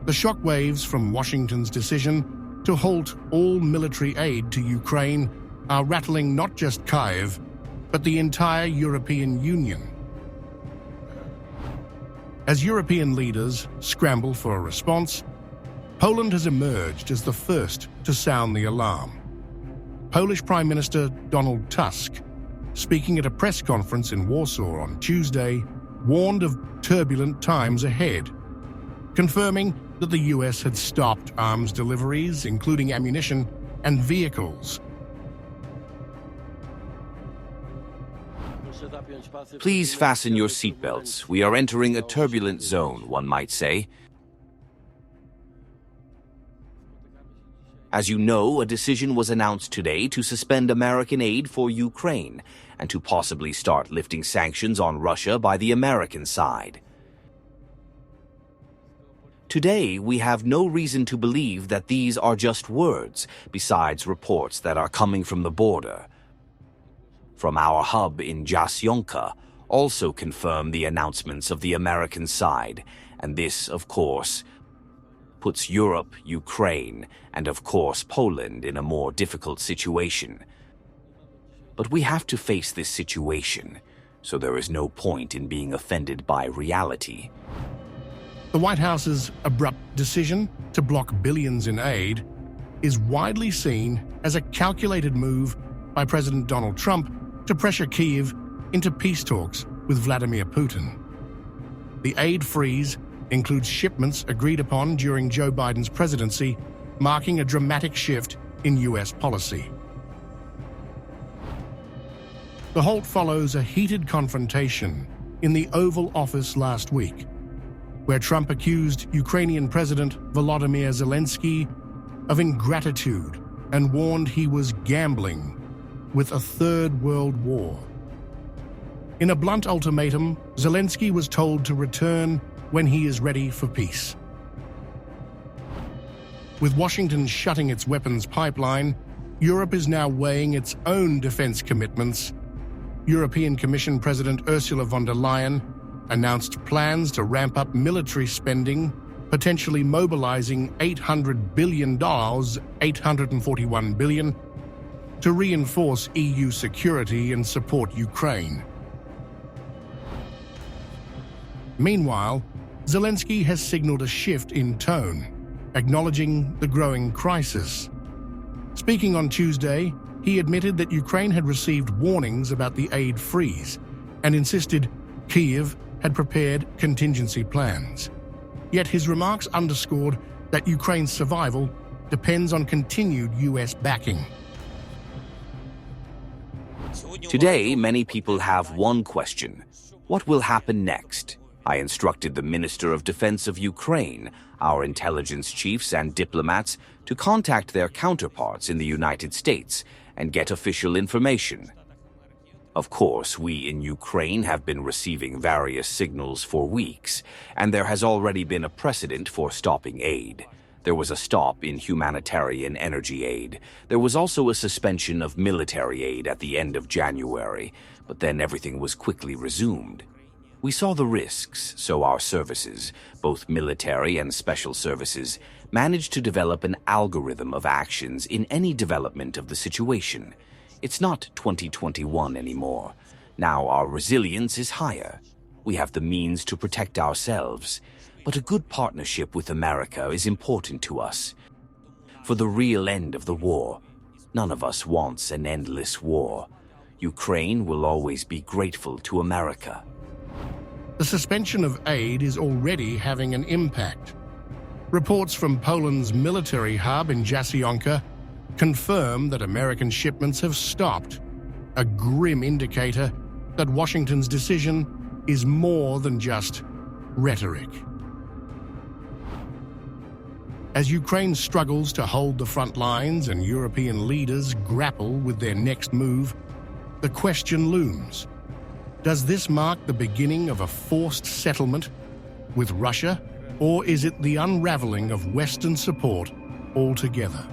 The shockwaves from Washington's decision to halt all military aid to Ukraine are rattling not just Kyiv, but the entire European Union. As European leaders scramble for a response, Poland has emerged as the first to sound the alarm. Polish Prime Minister Donald Tusk, speaking at a press conference in Warsaw on Tuesday, warned of turbulent times ahead, confirming that the US had stopped arms deliveries, including ammunition and vehicles. Please fasten your seatbelts. We are entering a turbulent zone, one might say. As you know, a decision was announced today to suspend American aid for Ukraine and to possibly start lifting sanctions on Russia by the American side. Today, we have no reason to believe that these are just words, besides reports that are coming from the border. From our hub in Jasionka, also confirm the announcements of the American side, and this, of course, puts Europe, Ukraine, and of course Poland in a more difficult situation. But we have to face this situation, so there is no point in being offended by reality. The White House's abrupt decision to block billions in aid is widely seen as a calculated move by President Donald Trump to pressure Kyiv into peace talks with Vladimir Putin. The aid freeze includes shipments agreed upon during Joe Biden's presidency, marking a dramatic shift in US policy. The halt follows a heated confrontation in the Oval Office last week, where Trump accused Ukrainian President Volodymyr Zelenskyy of ingratitude and warned he was gambling with a third world war. In a blunt ultimatum, Zelenskyy was told to return when he is ready for peace. With Washington shutting its weapons pipeline, Europe is now weighing its own defense commitments. European Commission President Ursula von der Leyen announced plans to ramp up military spending, potentially mobilizing $800 billion, $841 billion, to reinforce EU security and support Ukraine. Meanwhile, Zelenskyy has signaled a shift in tone, acknowledging the growing crisis. Speaking on Tuesday, he admitted that Ukraine had received warnings about the aid freeze and insisted Kyiv had prepared contingency plans. Yet his remarks underscored that Ukraine's survival depends on continued US backing. Today, many people have one question: what will happen next? I instructed the Minister of Defense of Ukraine, our intelligence chiefs and diplomats to contact their counterparts in the United States and get official information. Of course, we in Ukraine have been receiving various signals for weeks, and there has already been a precedent for stopping aid. There was a stop in humanitarian energy aid. There was also a suspension of military aid at the end of January, but then everything was quickly resumed. We saw the risks, so our services, both military and special services, managed to develop an algorithm of actions in any development of the situation. It's not 2021 anymore. Now our resilience is higher. We have the means to protect ourselves. But a good partnership with America is important to us. For the real end of the war, none of us wants an endless war. Ukraine will always be grateful to America. The suspension of aid is already having an impact. Reports from Poland's military hub in Jasionka confirm that American shipments have stopped, a grim indicator that Washington's decision is more than just rhetoric. As Ukraine struggles to hold the front lines and European leaders grapple with their next move, the question looms: does this mark the beginning of a forced settlement with Russia, or is it the unraveling of Western support altogether?